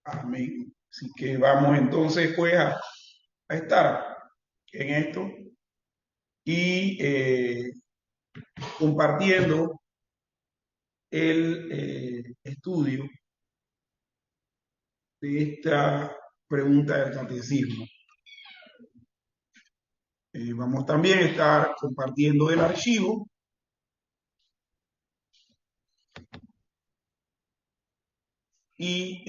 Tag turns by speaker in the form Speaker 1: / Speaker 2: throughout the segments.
Speaker 1: Amén. Así que vamos entonces pues a estar en esto y compartiendo el estudio de esta pregunta del catecismo. Vamos también a estar compartiendo el archivo y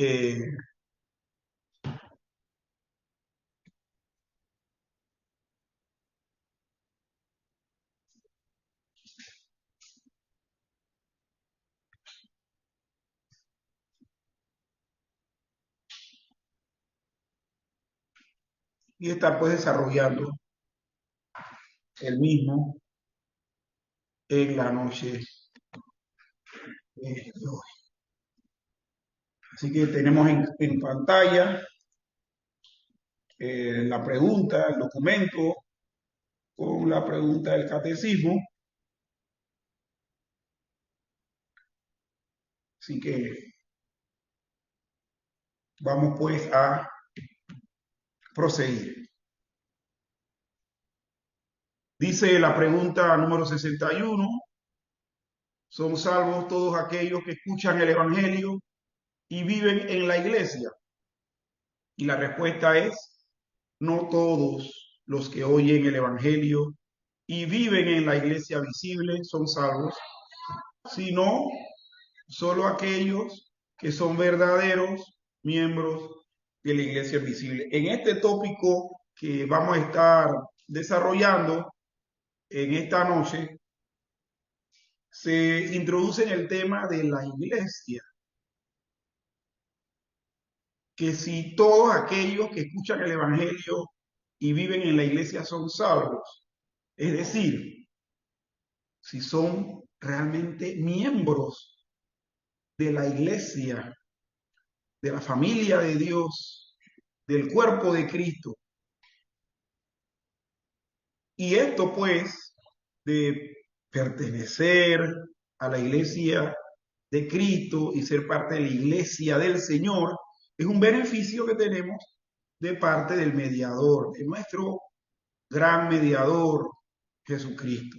Speaker 1: estar pues desarrollando el mismo en la noche de hoy. Así que tenemos en pantalla la pregunta, el documento con la pregunta del catecismo. Así que vamos pues a proseguir. Dice la pregunta número 61, ¿son salvos todos aquellos que escuchan el Evangelio y viven en la iglesia? Y la respuesta es, no todos los que oyen el Evangelio y viven en la iglesia visible son salvos, sino solo aquellos que son verdaderos miembros de la iglesia visible. En este tópico que vamos a estar desarrollando en esta noche, se introduce en el tema de la iglesia, que si todos aquellos que escuchan el Evangelio y viven en la iglesia son salvos, es decir, si son realmente miembros de la iglesia, de la familia de Dios, del cuerpo de Cristo. Y esto pues de pertenecer a la iglesia de Cristo y ser parte de la iglesia del Señor es un beneficio que tenemos de parte del mediador, de nuestro gran mediador, Jesucristo.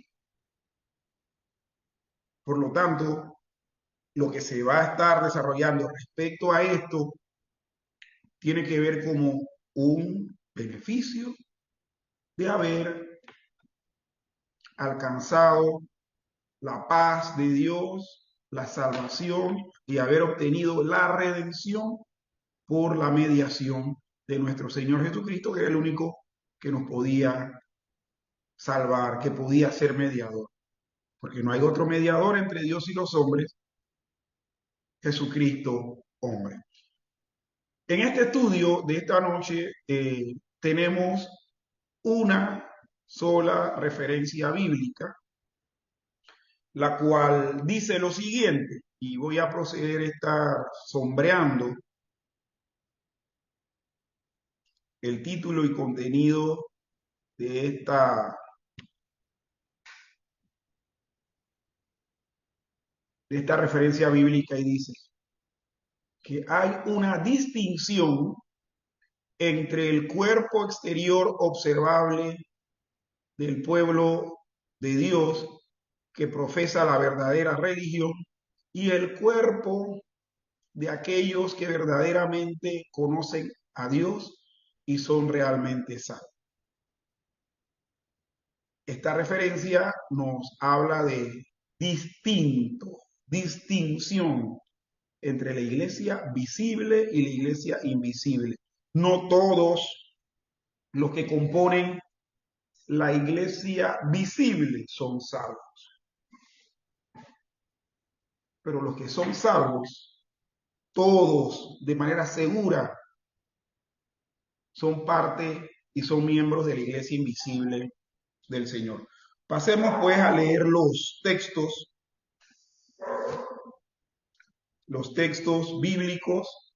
Speaker 1: Por lo tanto, lo que se va a estar desarrollando respecto a esto tiene que ver como un beneficio de haber alcanzado la paz de Dios, la salvación y haber obtenido la redención por la mediación de nuestro Señor Jesucristo, que era el único que nos podía salvar, que podía ser mediador. Porque no hay otro mediador entre Dios y los hombres, Jesucristo hombre. En este estudio de esta noche tenemos una sola referencia bíblica, la cual dice lo siguiente, y voy a proceder a estar sombreando el título y contenido de esta referencia bíblica y dice que hay una distinción entre el cuerpo exterior observable del pueblo de Dios que profesa la verdadera religión y el cuerpo de aquellos que verdaderamente conocen a Dios y son realmente salvos. Esta referencia nos habla de distinción entre la iglesia visible y la iglesia invisible. No todos los que componen la iglesia visible son salvos, pero los que son salvos, todos de manera segura, son parte y son miembros de la iglesia invisible del Señor. Pasemos pues a leer los textos bíblicos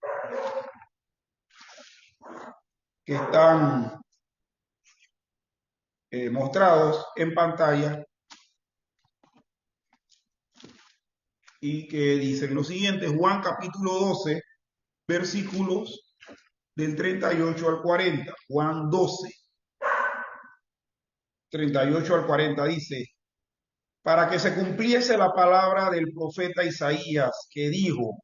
Speaker 1: que están mostrados en pantalla y que dicen lo siguiente. Juan capítulo 12, versículos del 38 al 40. Juan 12, 38 al 40 dice, para que se cumpliese la palabra del profeta Isaías que dijo,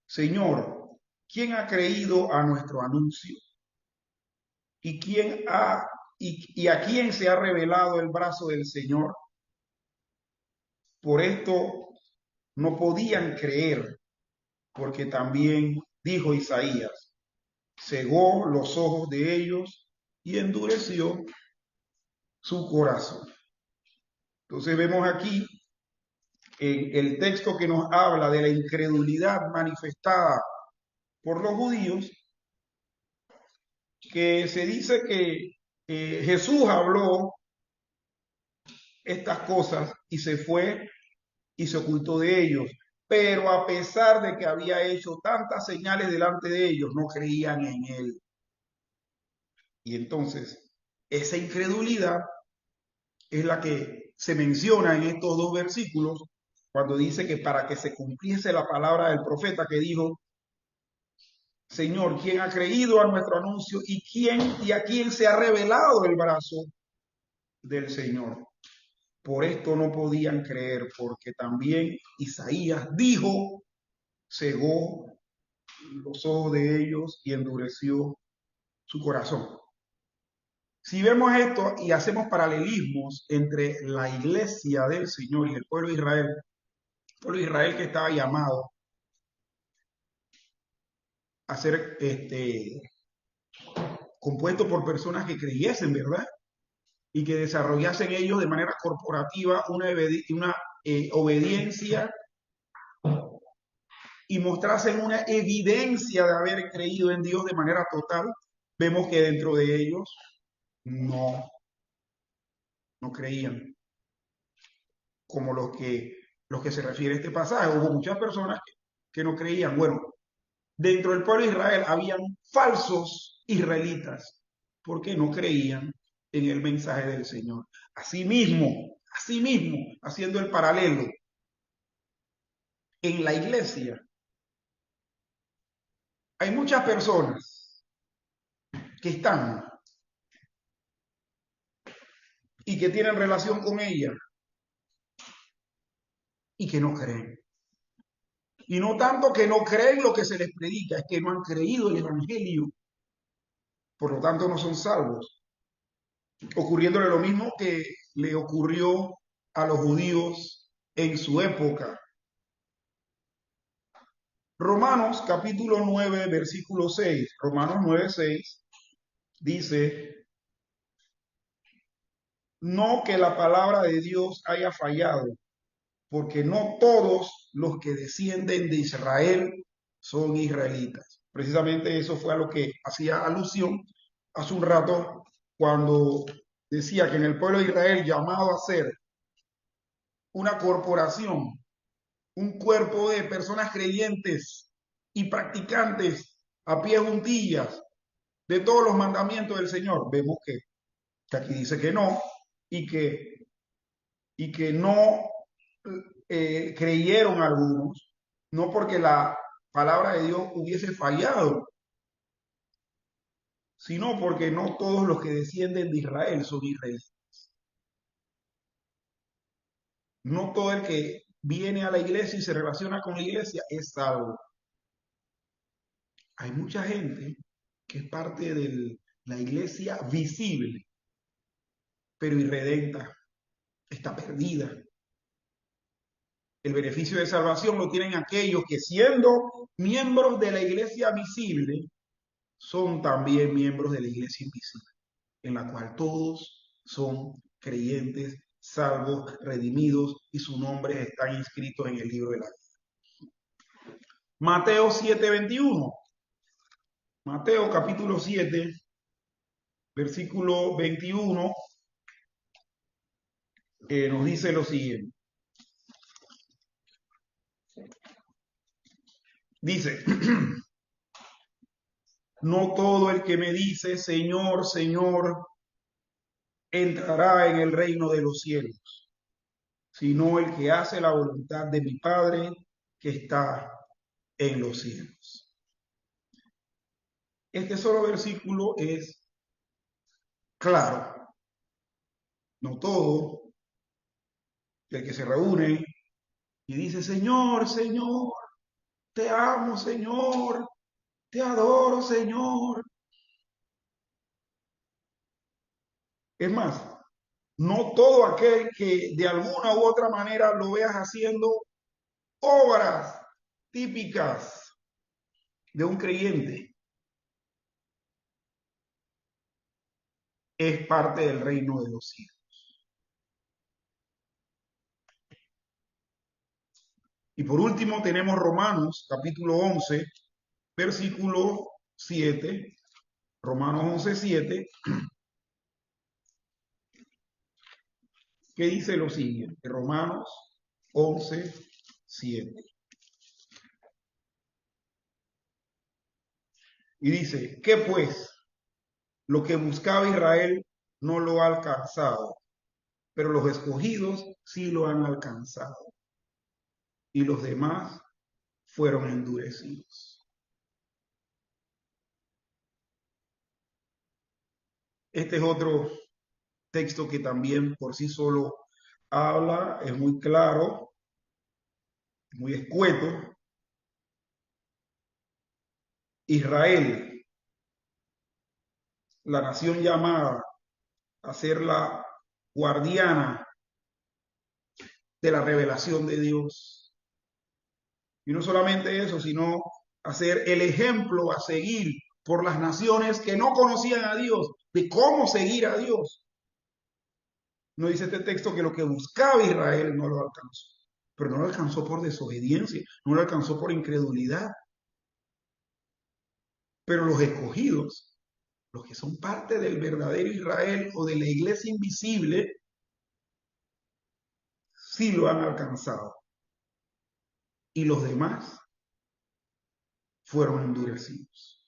Speaker 1: Señor, ¿quién ha creído a nuestro anuncio? ¿Y quién ha y a quién se ha revelado el brazo del Señor? Por esto no podían creer, porque también dijo Isaías, cegó los ojos de ellos y endureció su corazón. Entonces vemos aquí en el texto que nos habla de la incredulidad manifestada por los judíos, que se dice que Jesús habló estas cosas y se fue y se ocultó de ellos. Pero a pesar de que había hecho tantas señales delante de ellos, no creían en él. Y entonces, esa incredulidad es la que se menciona en estos dos versículos, cuando dice que para que se cumpliese la palabra del profeta que dijo, Señor, ¿quién ha creído a nuestro anuncio y a quién se ha revelado el brazo del Señor? Por esto no podían creer, porque también Isaías dijo, cegó los ojos de ellos y endureció su corazón. Si vemos esto y hacemos paralelismos entre la iglesia del Señor y el pueblo de Israel, el pueblo de Israel que estaba llamado a ser compuesto por personas que creyesen, ¿verdad? Y que desarrollasen ellos de manera corporativa una obediencia y mostrasen una evidencia de haber creído en Dios de manera total, vemos que dentro de ellos no creían, como los que se refiere a este pasaje. Hubo muchas personas que no creían. Bueno, dentro del pueblo de Israel habían falsos israelitas, porque no creían en el mensaje del Señor. Asimismo, haciendo el paralelo, en la iglesia hay muchas personas que están y que tienen relación con ella y que no creen. Y no tanto que no creen lo que se les predica, es que no han creído el evangelio, por lo tanto no son salvos. Ocurriéndole lo mismo que le ocurrió a los judíos en su época. Romanos capítulo 9, versículo 6. Romanos 9, 6 dice, no que la palabra de Dios haya fallado, porque no todos los que descienden de Israel son israelitas. Precisamente eso fue a lo que hacía alusión hace un rato cuando decía que en el pueblo de Israel, llamado a ser una corporación, un cuerpo de personas creyentes y practicantes a pie juntillas de todos los mandamientos del Señor, vemos que aquí dice que no y que no creyeron algunos, no porque la palabra de Dios hubiese fallado, sino porque no todos los que descienden de Israel son israelíes. No todo el que viene a la iglesia y se relaciona con la iglesia es salvo. Hay mucha gente que es parte de la iglesia visible, pero irredenta, está perdida. El beneficio de salvación lo tienen aquellos que, siendo miembros de la iglesia visible, son también miembros de la iglesia invisible, en la cual todos son creyentes, salvos, redimidos, y sus nombres están inscritos en el libro de la vida. Mateo 7:21. Mateo capítulo 7, versículo 21, nos dice lo siguiente. Dice, no todo el que me dice, Señor, Señor, entrará en el reino de los cielos, sino el que hace la voluntad de mi Padre que está en los cielos. Este solo versículo es claro. No todo el que se reúne y dice, Señor, Señor, te amo, Señor, te adoro, Señor. Es más, no todo aquel que de alguna u otra manera lo veas haciendo obras típicas de un creyente es parte del reino de los cielos. Y por último tenemos Romanos capítulo 11, versículo 7. Romanos 11, 7, que dice lo siguiente. Romanos 11, 7. Y dice, ¿qué pues? Lo que buscaba Israel no lo ha alcanzado, pero los escogidos sí lo han alcanzado. Y los demás fueron endurecidos. Este es otro texto que también por sí solo habla, es muy claro, muy escueto. Israel, la nación llamada a ser la guardiana de la revelación de Dios. Y no solamente eso, sino a ser el ejemplo a seguir por las naciones que no conocían a Dios, de cómo seguir a Dios. No dice este texto que lo que buscaba Israel no lo alcanzó, pero no lo alcanzó por desobediencia, no lo alcanzó por incredulidad. Pero los escogidos, los que son parte del verdadero Israel o de la iglesia invisible, sí lo han alcanzado. Y los demás fueron endurecidos.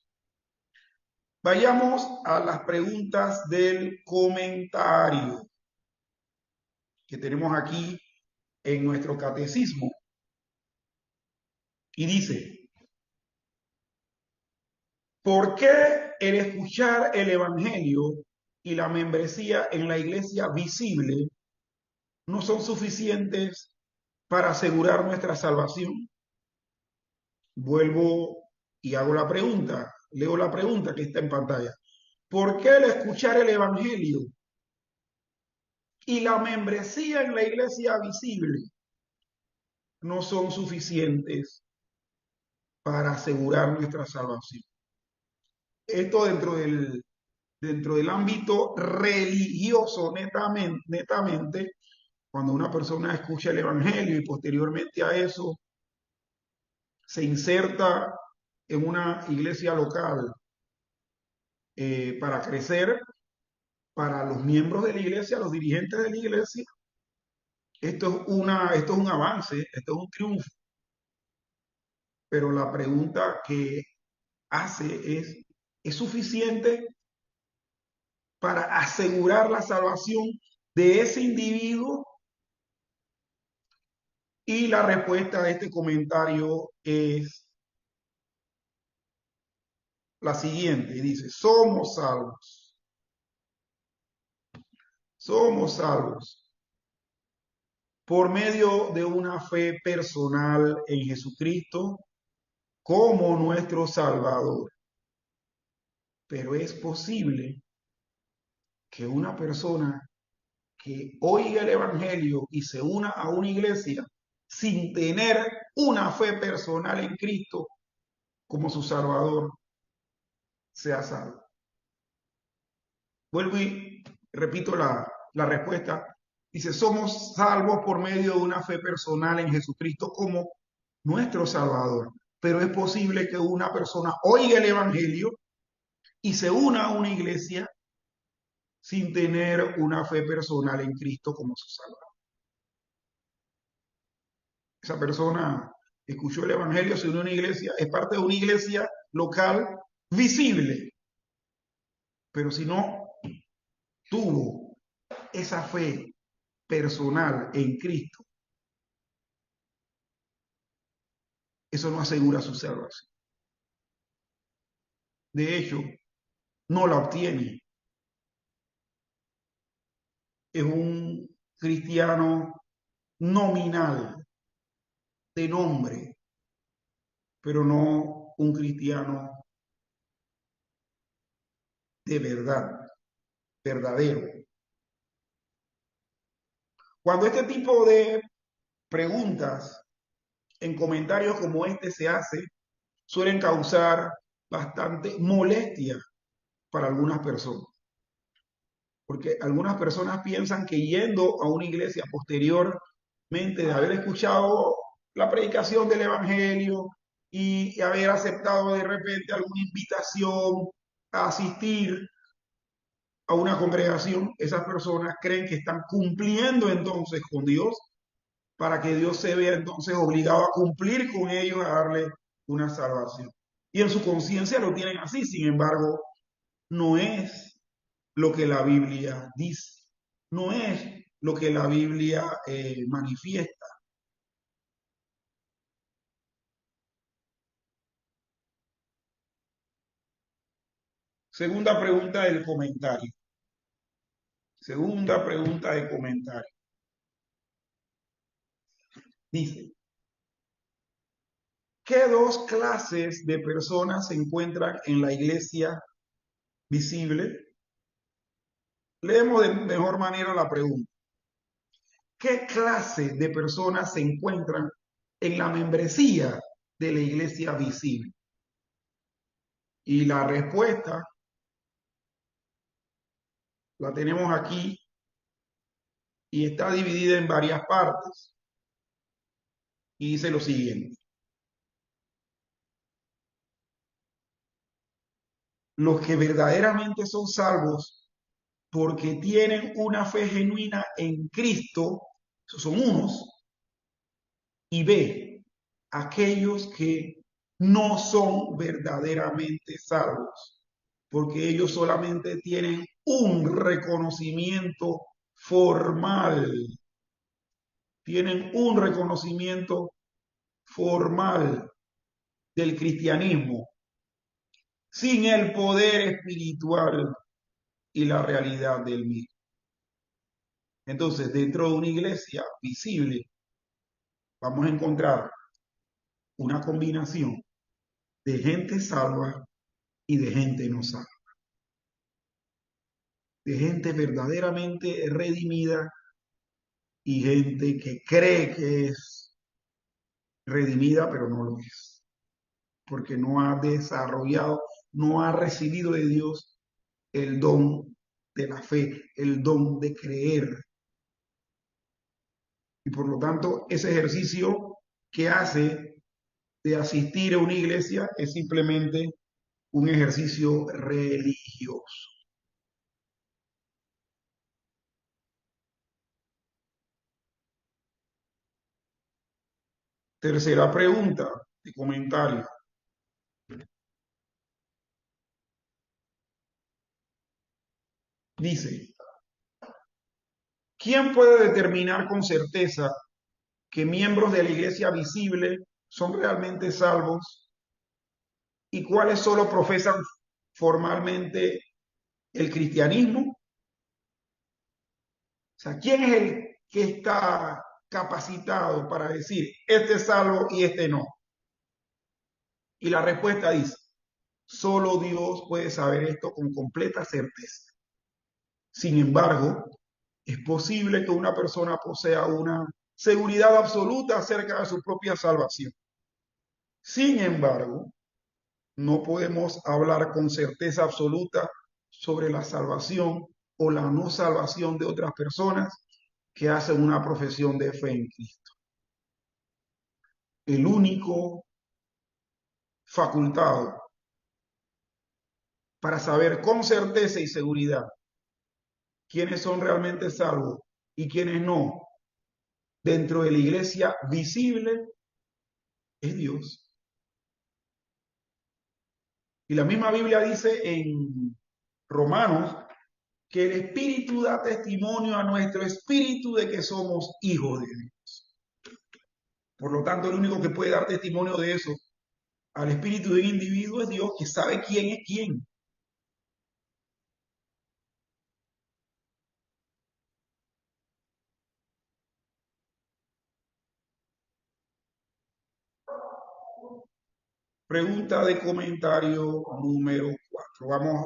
Speaker 1: Vayamos a las preguntas del comentario que tenemos aquí en nuestro catecismo. Y dice, ¿por qué el escuchar el Evangelio y la membresía en la iglesia visible no son suficientes para asegurar nuestra salvación? Vuelvo y hago la pregunta, leo la pregunta que está en pantalla. ¿Por qué el escuchar el Evangelio y la membresía en la iglesia visible no son suficientes para asegurar nuestra salvación? Esto dentro del ámbito religioso netamente, cuando una persona escucha el Evangelio y posteriormente a eso se inserta en una iglesia local para crecer, para los miembros de la iglesia, los dirigentes de la iglesia, esto es un avance, esto es un triunfo. Pero la pregunta que hace ¿es suficiente para asegurar la salvación de ese individuo? Y la respuesta a este comentario es la siguiente. Dice, somos salvos por medio de una fe personal en Jesucristo como nuestro Salvador. Pero es posible que una persona que oiga el Evangelio y se una a una iglesia sin tener una fe personal en Cristo como su Salvador, sea salvo. Vuelvo y repito la respuesta. Dice, somos salvos por medio de una fe personal en Jesucristo como nuestro Salvador. Pero es posible que una persona oiga el Evangelio y se una a una iglesia sin tener una fe personal en Cristo como su Salvador. Esa persona escuchó el Evangelio, se unió a una iglesia, es parte de una iglesia local visible, pero si no tuvo esa fe personal en Cristo, eso no asegura su salvación. De hecho, no la obtiene. Es un cristiano nominal, de nombre, pero no un cristiano de verdad, verdadero. Cuando este tipo de preguntas en comentarios como este se hace, suelen causar bastante molestia para algunas personas, porque algunas personas piensan que yendo a una iglesia posteriormente de haber escuchado la predicación del Evangelio y haber aceptado de repente alguna invitación a asistir a una congregación, esas personas creen que están cumpliendo entonces con Dios para que Dios se vea entonces obligado a cumplir con ellos, a darle una salvación. Y en su conciencia lo tienen así, sin embargo, no es lo que la Biblia dice, no es lo que la Biblia manifiesta. Segunda pregunta del comentario. Segunda pregunta de comentario. Dice, ¿qué dos clases de personas se encuentran en la iglesia visible? Leemos de mejor manera la pregunta. ¿Qué clase de personas se encuentran en la membresía de la iglesia visible? Y la respuesta la tenemos aquí y está dividida en varias partes. Y dice lo siguiente. Los que verdaderamente son salvos porque tienen una fe genuina en Cristo, esos son unos, y B, aquellos que no son verdaderamente salvos, porque ellos solamente tienen un reconocimiento formal, tienen un reconocimiento formal del cristianismo, sin el poder espiritual y la realidad del mismo. Entonces, dentro de una iglesia visible, vamos a encontrar una combinación de gente salva y de gente no salva, de gente verdaderamente redimida y gente que cree que es redimida, pero no lo es, porque no ha desarrollado, no ha recibido de Dios el don de la fe, el don de creer. Y por lo tanto, ese ejercicio que hace de asistir a una iglesia es simplemente un ejercicio religioso. Tercera pregunta de comentario. Dice, ¿quién puede determinar con certeza que miembros de la iglesia visible son realmente salvos y cuáles solo profesan formalmente el cristianismo? O sea, ¿quién es el que está capacitado para decir este es salvo y este no? Y la respuesta dice, solo Dios puede saber esto con completa certeza. Sin embargo, es posible que una persona posea una seguridad absoluta acerca de su propia salvación. Sin embargo, no podemos hablar con certeza absoluta sobre la salvación o la no salvación de otras personas que hacen una profesión de fe en Cristo. El único facultado para saber con certeza y seguridad quiénes son realmente salvos y quiénes no dentro de la iglesia visible es Dios. Y la misma Biblia dice en Romanos que el Espíritu da testimonio a nuestro espíritu de que somos hijos de Dios. Por lo tanto, el único que puede dar testimonio de eso al espíritu de un individuo es Dios, que sabe quién es quién. Pregunta de comentario número 4. Vamos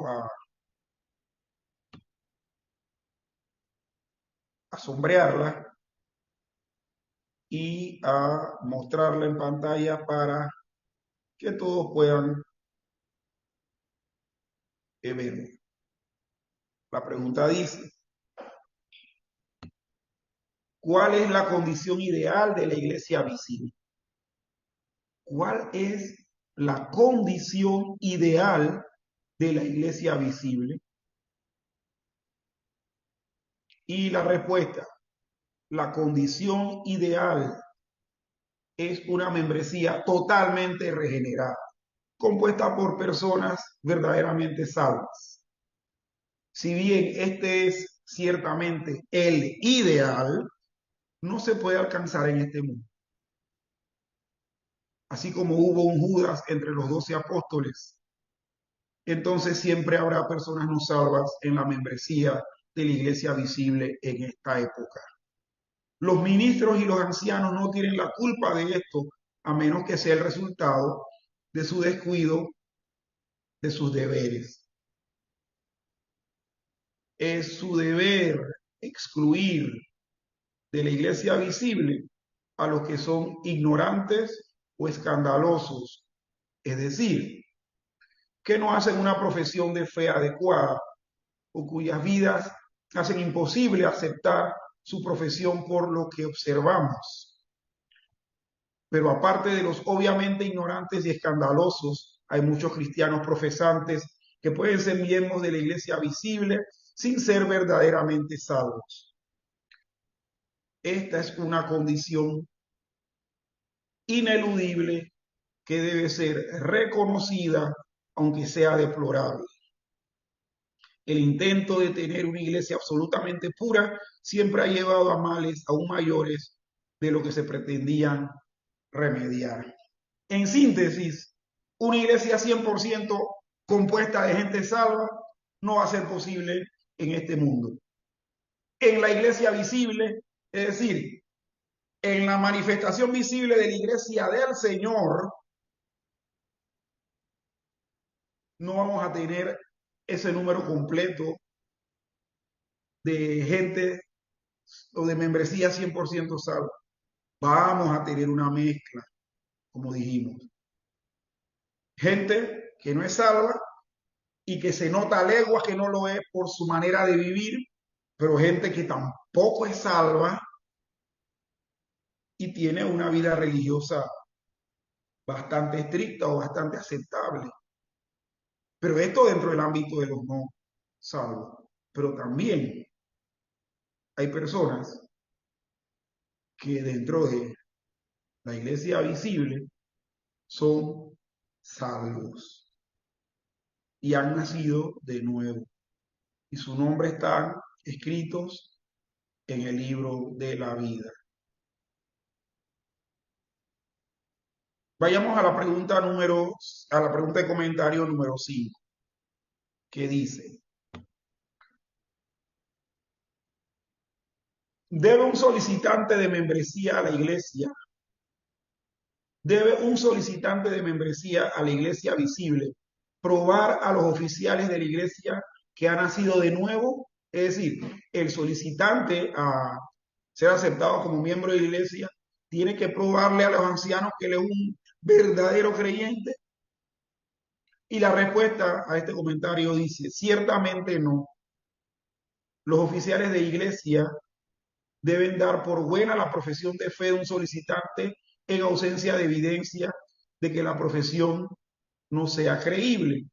Speaker 1: a sombrearla y a mostrarla en pantalla para que todos puedan verla. La pregunta dice, ¿cuál es la condición ideal de la iglesia visible? ¿Cuál es la condición ideal de la iglesia visible? Y la respuesta, la condición ideal es una membresía totalmente regenerada, compuesta por personas verdaderamente salvas. Si bien este es ciertamente el ideal, no se puede alcanzar en este mundo. Así como hubo un Judas entre los 12 apóstoles, entonces siempre habrá personas no salvas en la membresía de la iglesia visible en esta época. Los ministros y los ancianos no tienen la culpa de esto, a menos que sea el resultado de su descuido de sus deberes. Es su deber excluir de la iglesia visible a los que son ignorantes o escandalosos, es decir, que no hacen una profesión de fe adecuada o cuyas vidas hacen imposible aceptar su profesión por lo que observamos. Pero aparte de los obviamente ignorantes y escandalosos, hay muchos cristianos profesantes que pueden ser miembros de la iglesia visible sin ser verdaderamente salvos. Esta es una condición ineludible que debe ser reconocida, aunque sea deplorable. El intento de tener una iglesia absolutamente pura siempre ha llevado a males aún mayores de lo que se pretendían remediar. En síntesis, una iglesia 100% compuesta de gente salva no va a ser posible en este mundo. En la iglesia visible, es decir, en la manifestación visible de la iglesia del Señor, no vamos a tener ese número completo de gente o de membresía 100% salva. Vamos a tener una mezcla, como dijimos. Gente que no es salva y que se nota a leguas que no lo es por su manera de vivir, pero gente que tampoco es salva y tiene una vida religiosa bastante estricta o bastante aceptable. Pero esto dentro del ámbito de los no salvos. Pero también hay personas que dentro de la iglesia visible son salvos y han nacido de nuevo. Y su nombre están escritos en el libro de la vida. Vayamos a la pregunta de comentario número 5, que dice, ¿debe un solicitante de membresía a la iglesia? ¿Debe un solicitante de membresía a la iglesia visible probar a los oficiales de la iglesia que ha nacido de nuevo? Es decir, el solicitante a ser aceptado como miembro de la iglesia tiene que probarle a los ancianos que él es un verdadero creyente. Y la respuesta a este comentario dice, ciertamente no. Los oficiales de iglesia deben dar por buena la profesión de fe de un solicitante en ausencia de evidencia de que la profesión no sea creíble.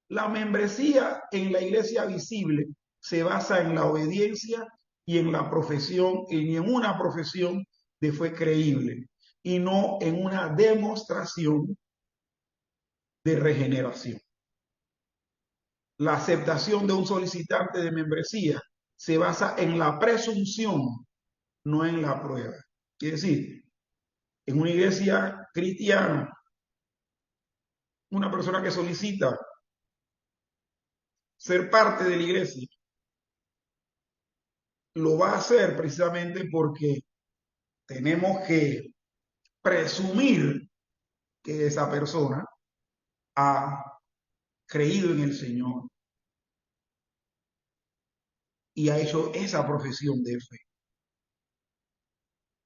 Speaker 1: La membresía en la iglesia visible se basa en la obediencia y en la profesión, y en una profesión de fe creíble, y no en una demostración de regeneración. La aceptación de un solicitante de membresía se basa en la presunción, no en la prueba. Es decir, en una iglesia cristiana una persona que solicita ser parte de la iglesia, lo va a hacer precisamente porque tenemos que presumir que esa persona ha creído en el Señor y ha hecho esa profesión de fe.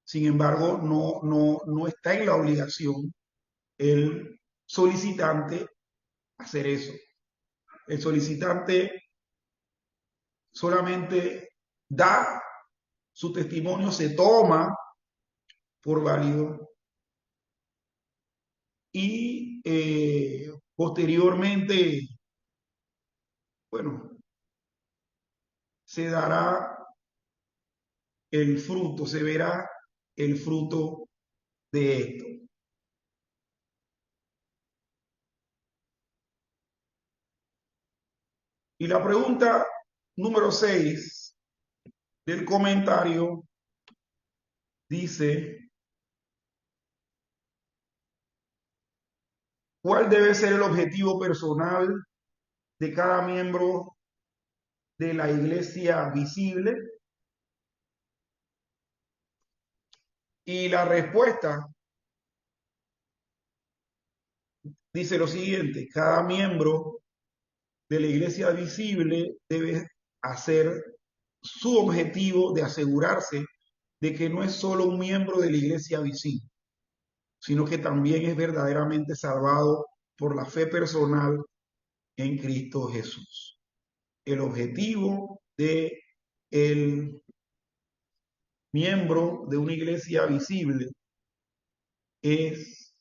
Speaker 1: Sin embargo, no está en la obligación el solicitante hacer eso. El solicitante solamente da su testimonio, se toma por válido y posteriormente, bueno, se dará el fruto, se verá el fruto de esto. Y la pregunta número 6 del comentario dice, ¿cuál debe ser el objetivo personal de cada miembro de la iglesia visible? Y la respuesta dice lo siguiente, cada miembro de la iglesia visible debe hacer su objetivo de asegurarse de que no es solo un miembro de la iglesia visible, sino que también es verdaderamente salvado por la fe personal en Cristo Jesús. El objetivo de el miembro de una iglesia visible es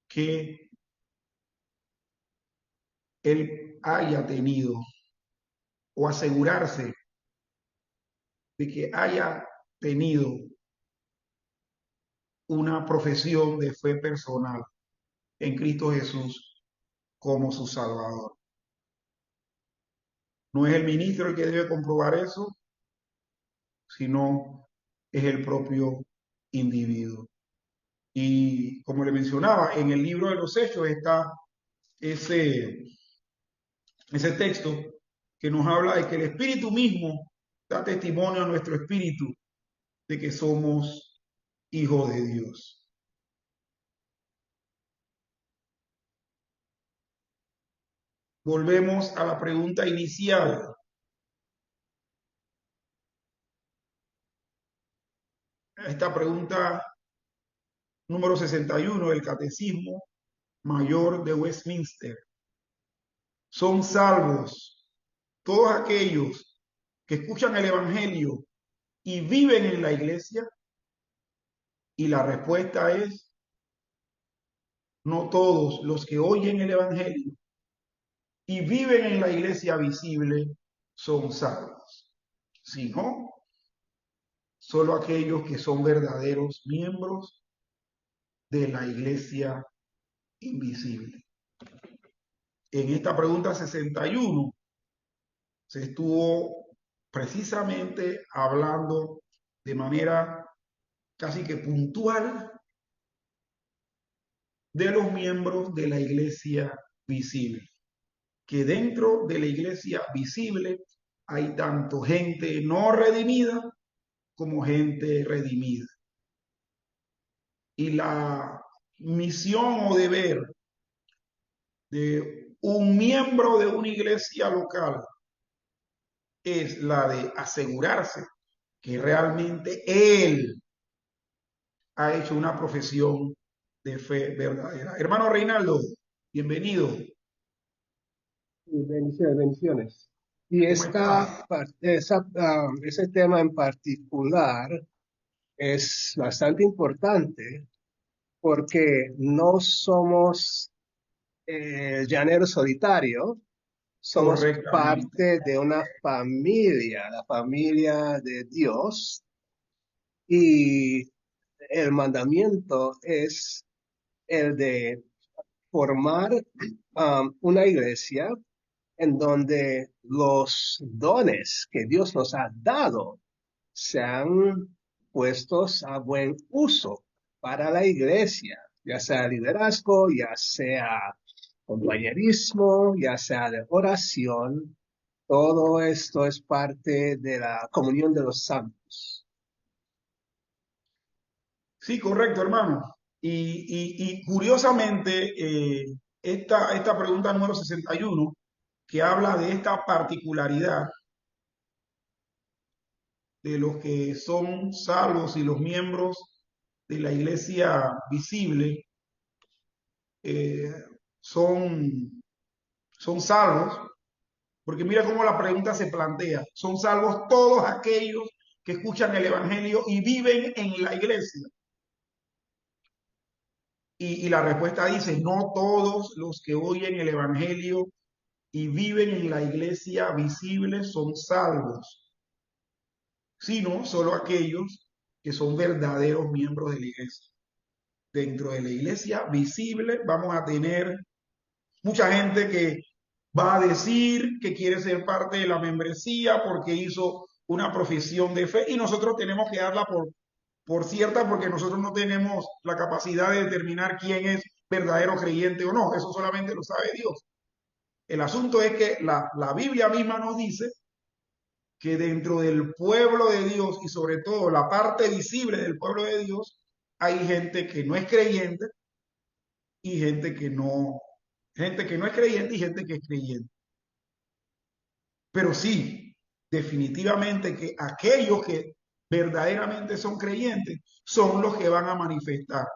Speaker 1: que él haya tenido o asegurarse de que haya tenido una profesión de fe personal en Cristo Jesús como su Salvador. No es el ministro el que debe comprobar eso, sino es el propio individuo. Y como le mencionaba, en el libro de los Hechos está ese, ese texto que nos habla de que el Espíritu mismo da testimonio a nuestro espíritu de que somos hijos de Dios. Volvemos a la pregunta inicial. Esta pregunta número 61 del Catecismo Mayor de Westminster. ¿Son salvos todos aquellos que escuchan el Evangelio y viven en la iglesia? Y la respuesta es, no todos los que oyen el Evangelio y viven en la iglesia visible son salvos, sino solo aquellos que son verdaderos miembros de la iglesia invisible. En esta pregunta 61 se estuvo precisamente hablando de manera casi que puntual de los miembros de la iglesia visible. Que dentro de la iglesia visible hay tanto gente no redimida como gente redimida. Y la misión o deber de un miembro de una iglesia local es la de asegurarse que realmente él ha hecho una profesión de fe verdadera. Hermano Reinaldo, bienvenido.
Speaker 2: Bendiciones, bendiciones. Y
Speaker 1: ¿Cómo está?
Speaker 2: ese tema en particular es bastante importante porque no somos llaneros solitarios, somos
Speaker 1: Correctamente.
Speaker 2: parte de una familia, la familia de Dios, y el mandamiento es el de formar una iglesia en donde los dones que Dios nos ha dado sean puestos a buen uso para la iglesia. ya sea liderazgo, ya sea compañerismo, ya sea de oración. Todo esto es parte de la comunión de los santos.
Speaker 1: Sí, correcto, hermano. Y curiosamente, esta pregunta número 61, que habla de esta particularidad de los que son salvos y los miembros de la iglesia visible, eh, son, son salvos, porque mira cómo la pregunta se plantea, son salvos todos aquellos que escuchan el Evangelio y viven en la iglesia. Y la respuesta dice, no todos los que oyen el Evangelio y viven en la iglesia visible son salvos, sino solo aquellos que son verdaderos miembros de la iglesia. Dentro de la iglesia visible vamos a tener mucha gente que va a decir que quiere ser parte de la membresía porque hizo una profesión de fe y nosotros tenemos que darla por cierta porque nosotros no tenemos la capacidad de determinar quién es verdadero creyente o no. Eso solamente lo sabe Dios. El asunto es que la Biblia misma nos dice que dentro del pueblo de Dios y sobre todo la parte visible del pueblo de Dios, hay gente que no es creyente y gente que no es creyente y gente que es creyente. Pero sí, definitivamente que aquellos que verdaderamente son creyentes son los que van a manifestar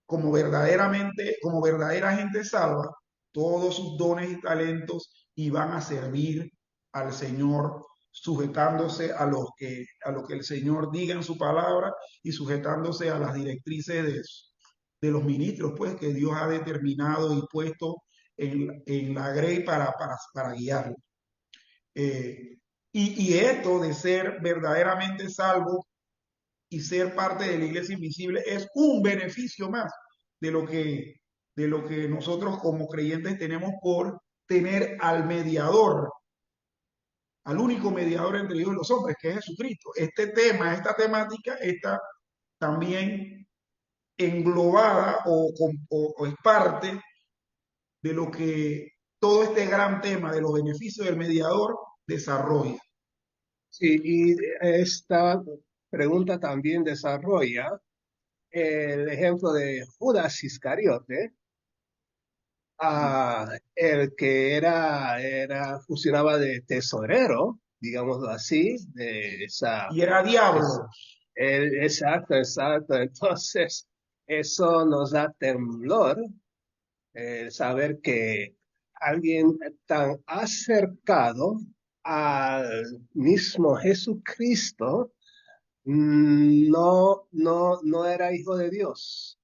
Speaker 1: como verdadera gente salva, todos sus dones y talentos y van a servir al Señor sujetándose a lo que el Señor diga en su palabra y sujetándose a las directrices de los ministros, pues, que Dios ha determinado y puesto en la grey para guiarlo. Eh, y esto de ser verdaderamente salvo y ser parte de la iglesia invisible es un beneficio más de lo que, de lo que nosotros como creyentes tenemos por tener al mediador, al único mediador entre Dios y los hombres, que es Jesucristo. Este tema, esta temática está también englobada o es parte de lo que todo este gran tema de los beneficios del mediador desarrolla.
Speaker 2: Sí, y esta pregunta también desarrolla el ejemplo de Judas Iscariote, el que funcionaba de tesorero, digámoslo así, de esa,
Speaker 1: Y era
Speaker 2: es-
Speaker 1: diablo.
Speaker 2: exacto, exacto. Entonces, eso nos da temblor, saber que alguien tan acercado al mismo Jesucristo no era hijo de Dios,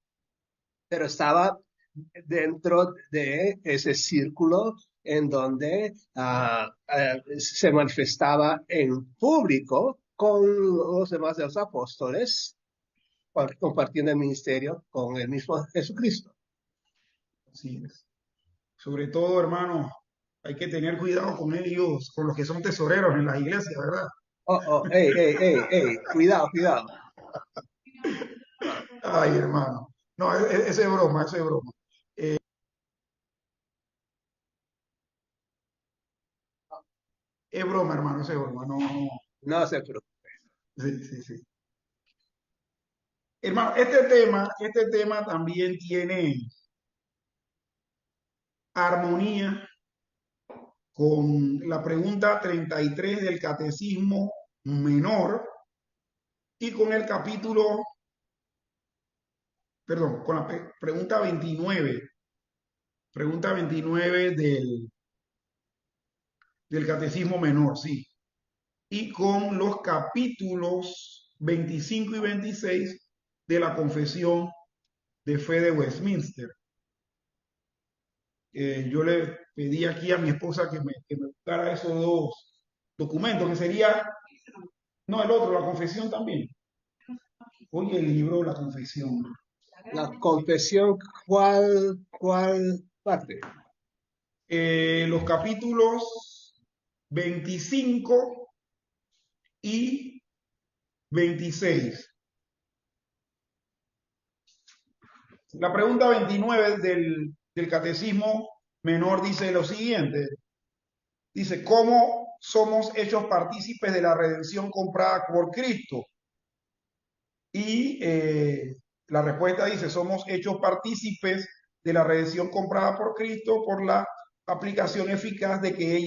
Speaker 2: pero estaba dentro de ese círculo en donde se manifestaba en público con los demás de los apóstoles, compartiendo el ministerio con el mismo Jesucristo.
Speaker 1: Así es. Sobre todo, hermanos, hay que tener cuidado con ellos, con los que son tesoreros en las iglesias, ¿verdad?
Speaker 2: Oh, oh, hey, hey, hey, hey, cuidado, cuidado.
Speaker 1: Ay, hermano. No, ese es broma, ese es broma. Es broma, hermano, ese es broma. No, no.
Speaker 2: No se preocupe.
Speaker 1: Sí, sí, sí. Hermano, este tema también tiene armonía con la pregunta 33 del Catecismo Menor y con el capítulo, perdón, con la pregunta 29 del Catecismo Menor, sí. Y con los capítulos 25 y 26 de la Confesión de Fe de Westminster. Yo le pedí aquí a mi esposa que me buscara esos dos documentos, que sería, no, el otro, la confesión también. Oye, el libro, la confesión.
Speaker 2: La confesión, ¿cuál parte?
Speaker 1: Los capítulos 25 y 26. La pregunta 29 del Catecismo Menor dice lo siguiente. Dice, ¿cómo somos hechos partícipes de la redención comprada por Cristo? Y la respuesta dice, somos hechos partícipes de la redención comprada por Cristo por la aplicación eficaz de que de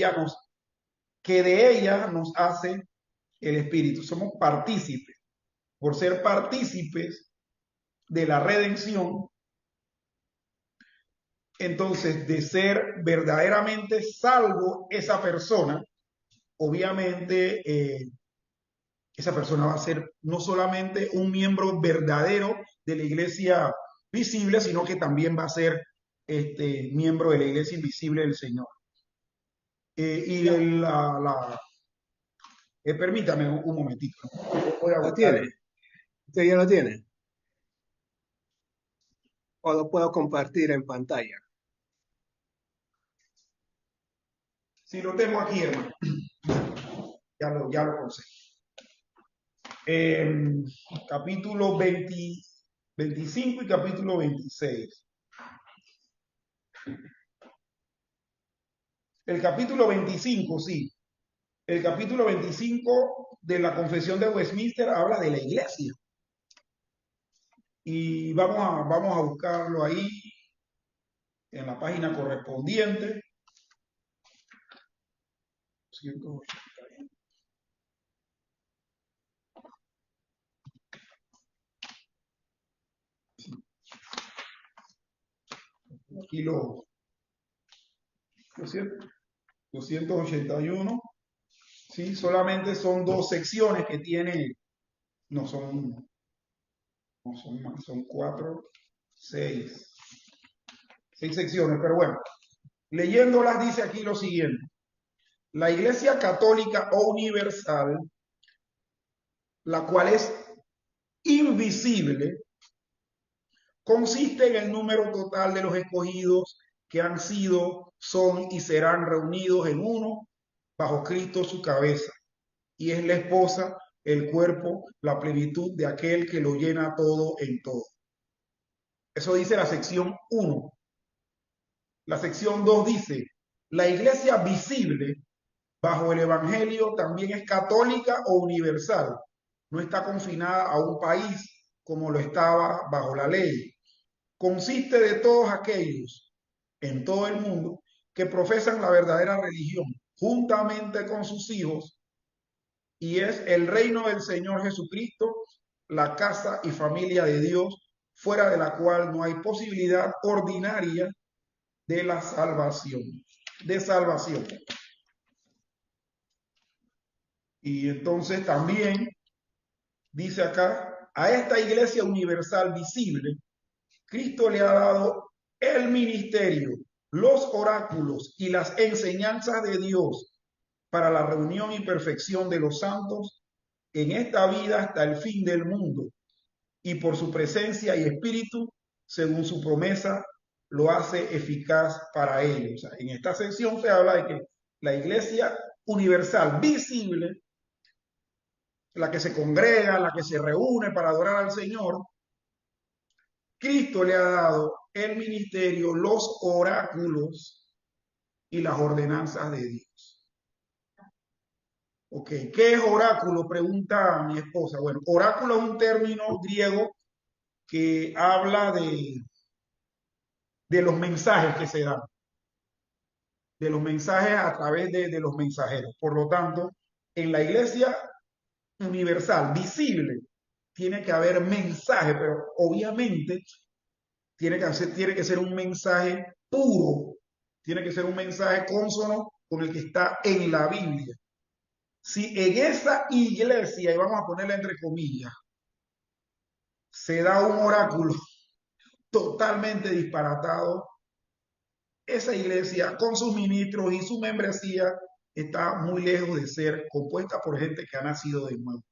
Speaker 1: ella nos hace el Espíritu. Somos partícipes. Por ser partícipes de la redención, entonces de ser verdaderamente salvo esa persona, obviamente esa persona va a ser no solamente un miembro verdadero de la iglesia visible, sino que también va a ser miembro de la iglesia invisible del Señor. Y permítame un momentito. Voy a
Speaker 2: ¿Lo
Speaker 1: buscar.
Speaker 2: tiene? ¿Usted ya lo tiene? ¿O lo puedo compartir en pantalla?
Speaker 1: Si lo tengo aquí, hermano. Ya lo conseguí. Capítulo 25 y capítulo 26. El capítulo 25, sí. El capítulo 25 de la Confesión de Westminster habla de la iglesia. Y vamos a buscarlo ahí en la página correspondiente. 180. Aquí lo 281. Sí, solamente son dos secciones que tiene, no son más, son seis secciones, pero bueno, leyéndolas dice aquí lo siguiente. La Iglesia Católica Universal, la cual es invisible, consiste en el número total de los escogidos que han sido, son y serán reunidos en uno bajo Cristo su cabeza, y es la esposa, el cuerpo, la plenitud de aquel que lo llena todo en todo. Eso dice la sección 1. La sección 2 dice, la iglesia visible bajo el Evangelio también es católica o universal. No está confinada a un país como lo estaba bajo la ley. Consiste de todos aquellos en todo el mundo que profesan la verdadera religión juntamente con sus hijos, y es el reino del Señor Jesucristo, la casa y familia de Dios, fuera de la cual no hay posibilidad ordinaria de la salvación, de salvación. Y entonces también dice acá, a esta iglesia universal visible, Cristo le ha dado el ministerio, los oráculos y las enseñanzas de Dios para la reunión y perfección de los santos en esta vida hasta el fin del mundo. Y por su presencia y espíritu, según su promesa, lo hace eficaz para ellos. O sea, en esta sección se habla de que la iglesia universal, visible, la que se congrega, la que se reúne para adorar al Señor, Cristo le ha dado el ministerio, los oráculos y las ordenanzas de Dios. Ok, ¿qué es oráculo? Pregunta mi esposa. Bueno, oráculo es un término griego que habla de los mensajes que se dan, de los mensajes a través de los mensajeros. Por lo tanto, en la iglesia universal, visible, tiene que haber mensaje, pero obviamente tiene que ser un mensaje puro, tiene que ser un mensaje cónsono con el que está en la Biblia. Si en esa iglesia, y vamos a ponerla entre comillas, se da un oráculo totalmente disparatado, esa iglesia con sus ministros y su membresía está muy lejos de ser compuesta por gente que ha nacido de nuevo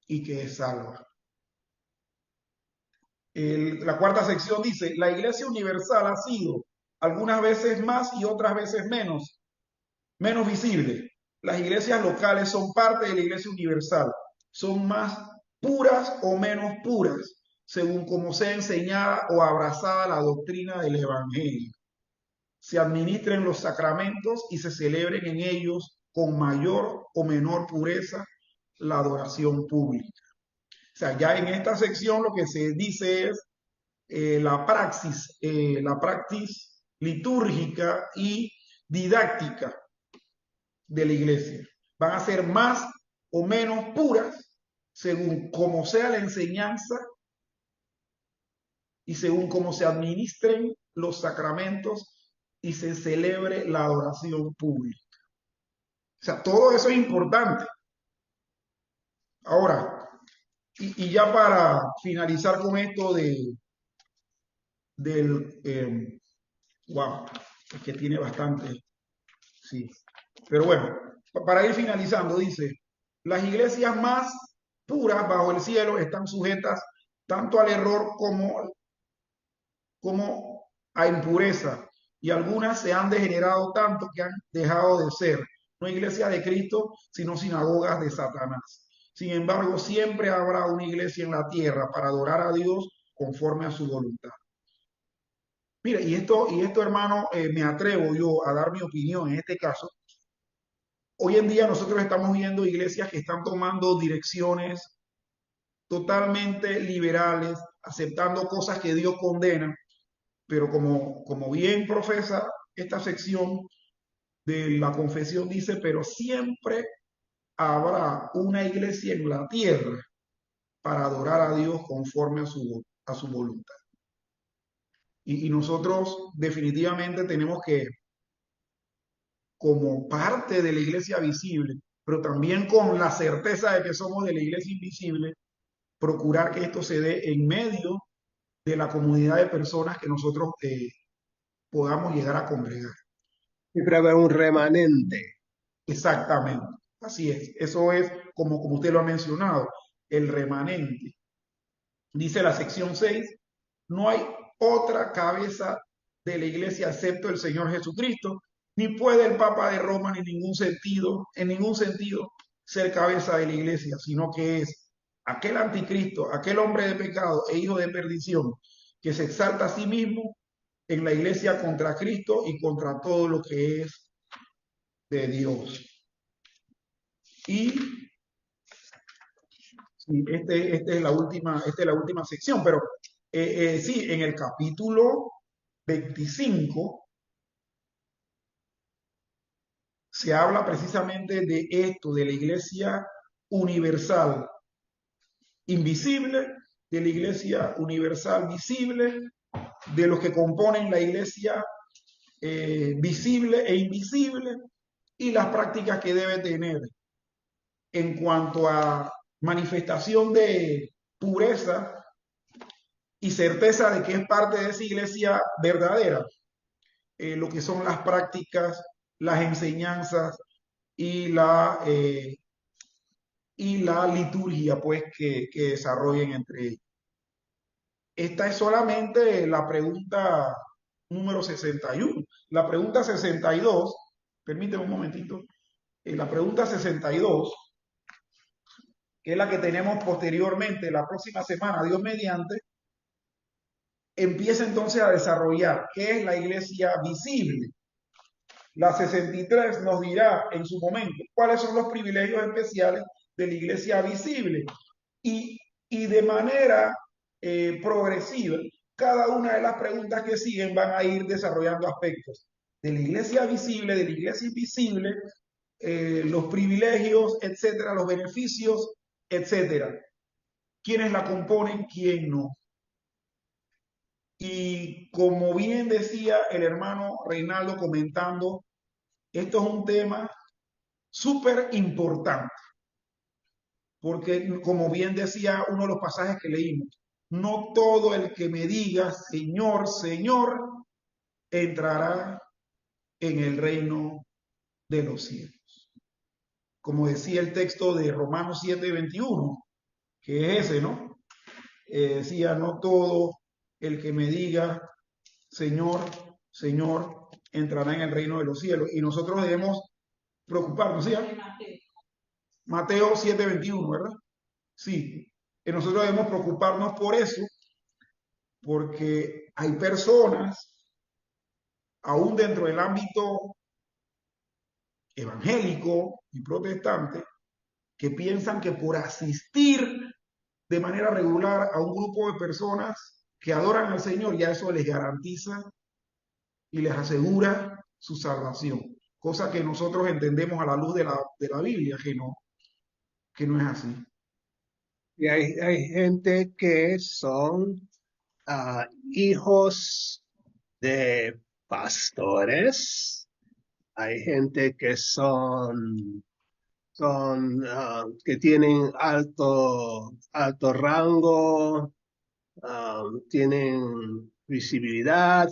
Speaker 1: y que es salva. La cuarta sección dice, la iglesia universal ha sido algunas veces más y otras veces menos visible. Las iglesias locales son parte de la iglesia universal, son más puras o menos puras, según como sea enseñada o abrazada la doctrina del Evangelio. Se administren los sacramentos y se celebren en ellos con mayor o menor pureza la adoración pública. O sea, ya en esta sección lo que se dice es la praxis litúrgica y didáctica de la iglesia. Van a ser más o menos puras según como sea la enseñanza y según cómo se administren los sacramentos y se celebre la adoración pública. O sea, todo eso es importante. Ahora, y ya para finalizar con esto del, wow, es que tiene bastante, sí. Pero bueno, para ir finalizando, dice, las iglesias más puras bajo el cielo están sujetas tanto al error como a impureza, y algunas se han degenerado tanto que han dejado de ser no iglesias de Cristo, sino sinagogas de Satanás. Sin embargo, siempre habrá una iglesia en la tierra para adorar a Dios conforme a su voluntad. Mira, y esto hermano, me atrevo yo a dar mi opinión en este caso. Hoy en día nosotros estamos viendo iglesias que están tomando direcciones totalmente liberales, aceptando cosas que Dios condena, pero como bien profesa esta sección de la confesión, dice, pero siempre habrá una iglesia en la tierra para adorar a Dios conforme a su voluntad. Y nosotros definitivamente tenemos que, como parte de la iglesia visible, pero también con la certeza de que somos de la iglesia invisible, procurar que esto se dé en medio de la comunidad de personas que nosotros podamos llegar a congregar.
Speaker 2: Siempre habrá un remanente.
Speaker 1: Exactamente, así es. Eso es como usted lo ha mencionado, el remanente. Dice la sección 6, no hay otra cabeza de la iglesia excepto el Señor Jesucristo, ni puede el Papa de Roma en ningún sentido, ser cabeza de la iglesia, sino que es aquel anticristo, aquel hombre de pecado e hijo de perdición, que se exalta a sí mismo en la iglesia contra Cristo y contra todo lo que es de Dios. Y sí, esta es la última sección, pero sí, en el capítulo 25 se habla precisamente de esto, de la iglesia universal invisible, de la iglesia universal visible, de los que componen la iglesia visible e invisible, y las prácticas que debe tener en cuanto a manifestación de pureza y certeza de que es parte de esa iglesia verdadera, lo que son las prácticas, las enseñanzas y la liturgia pues que desarrollen entre ellos. Esta es solamente la pregunta número 61. La pregunta 62, permíteme un momentito, la pregunta 62, que es la que tenemos posteriormente, la próxima semana, Dios mediante, empieza entonces a desarrollar qué es la iglesia visible. La 63 nos dirá en su momento cuáles son los privilegios especiales de la iglesia visible y de manera progresiva, cada una de las preguntas que siguen van a ir desarrollando aspectos de la iglesia visible, de la iglesia invisible, los privilegios, etcétera, los beneficios, etcétera. ¿Quiénes la componen? ¿Quién no? Y como bien decía el hermano Reinaldo comentando, esto es un tema súper importante, porque como bien decía uno de los pasajes que leímos, no todo el que me diga Señor, Señor, entrará en el reino de los cielos. Como decía el texto de Romanos 7:21, que es ese, ¿no? Decía, no todo el que me diga Señor, Señor, entrará en el reino de los cielos. Y nosotros debemos preocuparnos, ¿sí? Mateo 7:21, ¿verdad? Sí, nosotros debemos preocuparnos por eso, porque hay personas, aún dentro del ámbito evangélico y protestante, que piensan que por asistir de manera regular a un grupo de personas que adoran al Señor, ya eso les garantiza y les asegura su salvación. Cosa que nosotros entendemos a la luz de la Biblia, que no es así.
Speaker 2: Y hay gente que son hijos de pastores, hay gente que que tienen alto rango, tienen visibilidad,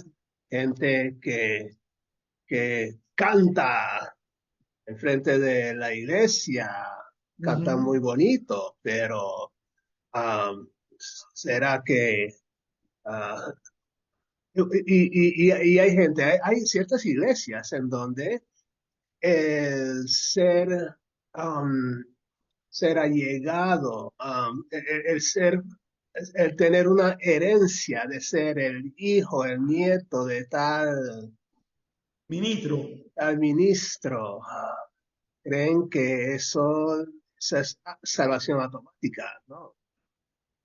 Speaker 2: gente que canta enfrente de la iglesia,
Speaker 1: Uh
Speaker 2: canta
Speaker 1: -huh.
Speaker 2: muy bonito, pero um, será que uh, y hay gente, hay ciertas iglesias en donde el um, ser allegado, el tener una herencia de ser el hijo, el nieto de
Speaker 1: Ministro,
Speaker 2: tal ministro, creen que eso es salvación automática, ¿no?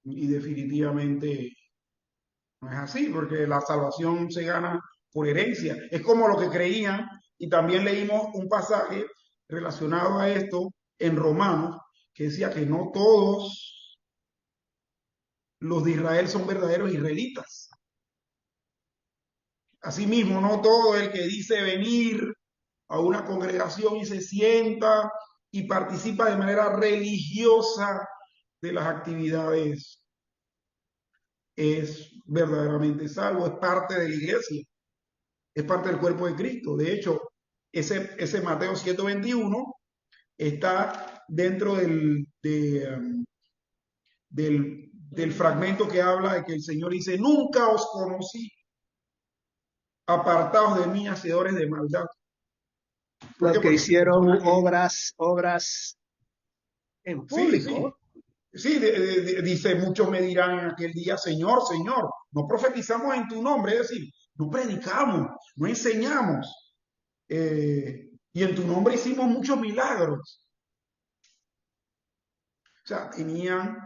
Speaker 1: y definitivamente no es así, porque la salvación se gana por herencia. Es como lo que creían, y también leímos un pasaje relacionado a esto en Romanos, que decía que no todos los de Israel son verdaderos israelitas. Asimismo, no todo el que dice venir a una congregación y se sienta y participa de manera religiosa de las actividades es verdaderamente salvo, es parte de la iglesia, es parte del cuerpo de Cristo. De hecho, ese Mateo 7:21 está dentro del fragmento que habla de que el Señor dice, nunca os conocí, apartados de mí, hacedores de maldad. ¿Por
Speaker 2: Los
Speaker 1: qué?
Speaker 2: que
Speaker 1: Porque esa
Speaker 2: hicieron
Speaker 1: persona que,
Speaker 2: obras en
Speaker 1: sí, sí,
Speaker 2: público,
Speaker 1: sí, dice, muchos me dirán en aquel día, Señor, Señor, no profetizamos en tu nombre, es decir, no predicamos, no enseñamos, y en tu nombre hicimos muchos milagros. O sea, tenían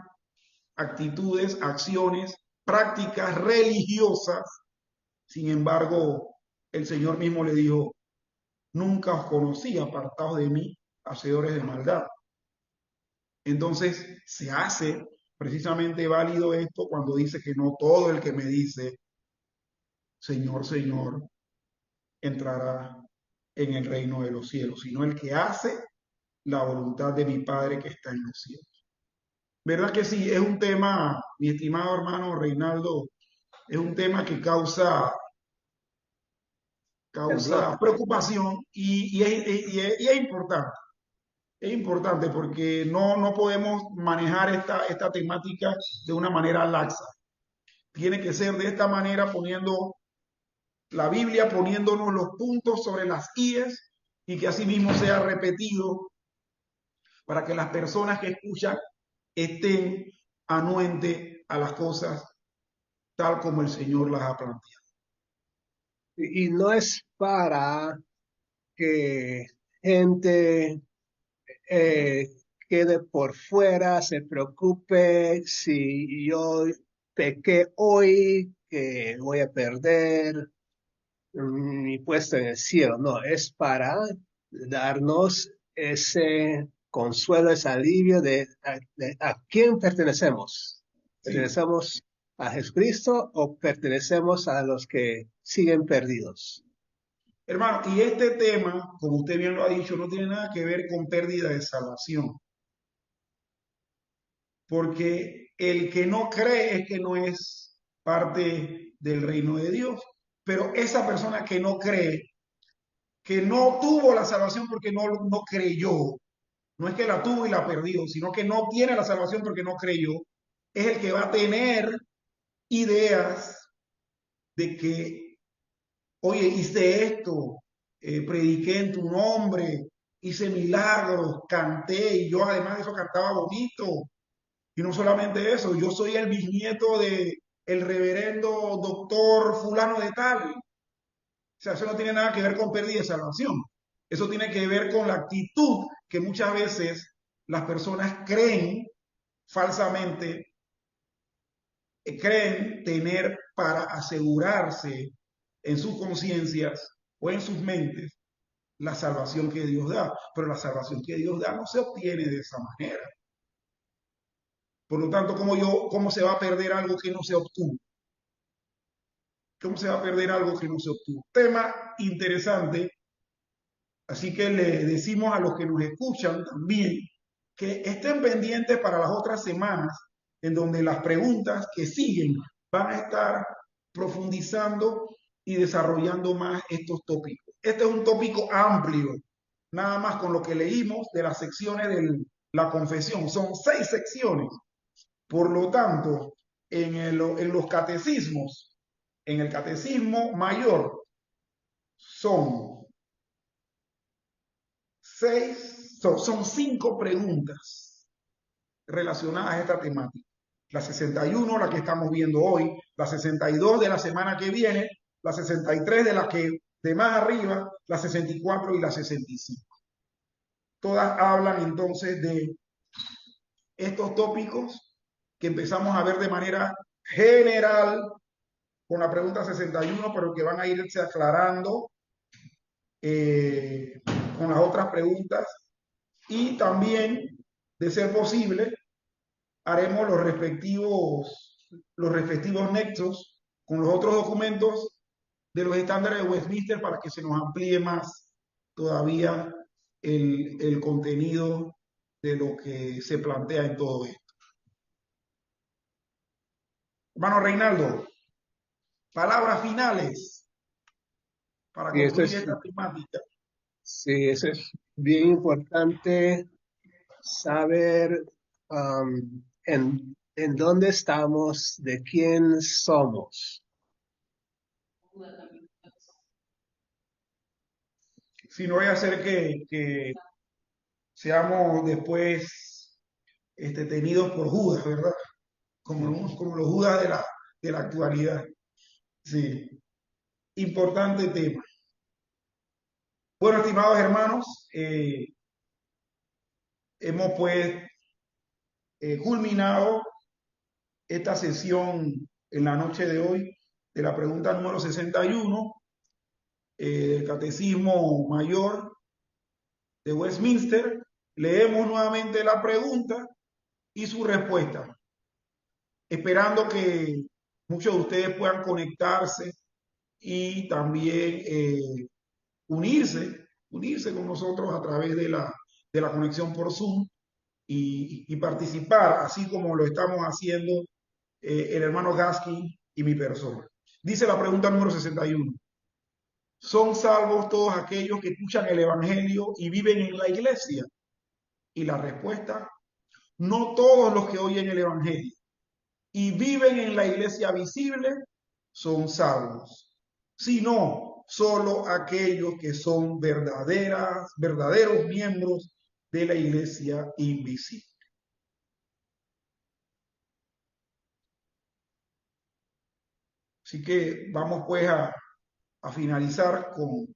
Speaker 1: actitudes, acciones, prácticas religiosas. Sin embargo, el Señor mismo le dijo, nunca os conocí, apartados de mí, hacedores de maldad. Entonces, se hace precisamente válido esto cuando dice que no todo el que me dice, Señor, Señor, entrará en el reino de los cielos, sino el que hace la voluntad de mi Padre que está en los cielos. ¿Verdad que sí? Es un tema, mi estimado hermano Reinaldo, es un tema que causa
Speaker 2: temblor.
Speaker 1: preocupación y es importante. Es importante porque no podemos manejar esta temática de una manera laxa. Tiene que ser de esta manera, poniendo la Biblia, poniéndonos los puntos sobre las IES y que así mismo sea repetido para que las personas que escuchan estén anuentes a las cosas tal como el Señor las ha planteado.
Speaker 2: Y no es para que gente eh, quede por fuera, se preocupe si yo pequé hoy, que voy a perder mi puesto en el cielo. No, es para darnos ese consuelo, ese alivio de a quién pertenecemos.
Speaker 1: Sí,
Speaker 2: ¿Pertenecemos a Jesucristo o pertenecemos a los que siguen perdidos?
Speaker 1: hermano, y este tema, como usted bien lo ha dicho, no tiene nada que ver con pérdida de salvación, porque el que no cree es que no es parte del reino de Dios, pero esa persona que no cree, que no tuvo la salvación porque no creyó, no es que la tuvo y la perdió, sino que no tiene la salvación porque no creyó, es el que va a tener ideas de que, oye, hice esto, prediqué en tu nombre, hice milagros, canté y yo además de eso cantaba bonito. Y no solamente eso, yo soy el bisnieto el reverendo doctor fulano de tal. O sea, eso no tiene nada que ver con pérdida de salvación. Eso tiene que ver con la actitud que muchas veces las personas creen falsamente, creen tener para asegurarse en sus conciencias o en sus mentes la salvación que Dios da. Pero la salvación que Dios da no se obtiene de esa manera. Por lo tanto, ¿cómo se va a perder algo que no se obtuvo? ¿Cómo se va a perder algo que no se obtuvo? Tema interesante. Así que le decimos a los que nos escuchan también que estén pendientes para las otras semanas, en donde las preguntas que siguen van a estar profundizando y desarrollando más estos tópicos. Este es un tópico amplio, nada más con lo que leímos de las secciones de la confesión. Son 6 secciones. Por lo tanto, en los catecismos, en el catecismo mayor, son son 5 preguntas relacionadas a esta temática. La 61, la que estamos viendo hoy, la 62 de la semana que viene, la 63 de más arriba, la 64 y la 65. Todas hablan entonces de estos tópicos que empezamos a ver de manera general con la pregunta 61, pero que van a irse aclarando eh, con las otras preguntas. Y también, de ser posible, haremos los respectivos nexos con los otros documentos de los estándares de Westminster para que se nos amplíe más todavía el contenido de lo que se plantea en todo esto. Hermano Reinaldo, palabras finales para
Speaker 2: Y
Speaker 1: concluir esta temática.
Speaker 2: sí, eso es bien importante saber en dónde estamos, de quién somos.
Speaker 1: Si no vaya a ser que seamos después tenidos por Judas, ¿verdad? Como los Judas de la actualidad. Sí, importante tema. Bueno, estimados hermanos, hemos pues culminado esta sesión en la noche de hoy de la pregunta número 61 del Catecismo Mayor de Westminster. Leemos nuevamente la pregunta y su respuesta, esperando que muchos de ustedes puedan conectarse y también unirse con nosotros a través de la conexión por Zoom y participar, así como lo estamos haciendo el hermano Gaskin y mi persona. Dice la pregunta número 61. ¿Son salvos todos aquellos que escuchan el Evangelio y viven en la iglesia? Y la respuesta, no todos los que oyen el Evangelio y viven en la iglesia visible son salvos, sino solo aquellos que son verdaderos miembros de la iglesia invisible. Así que vamos pues a finalizar con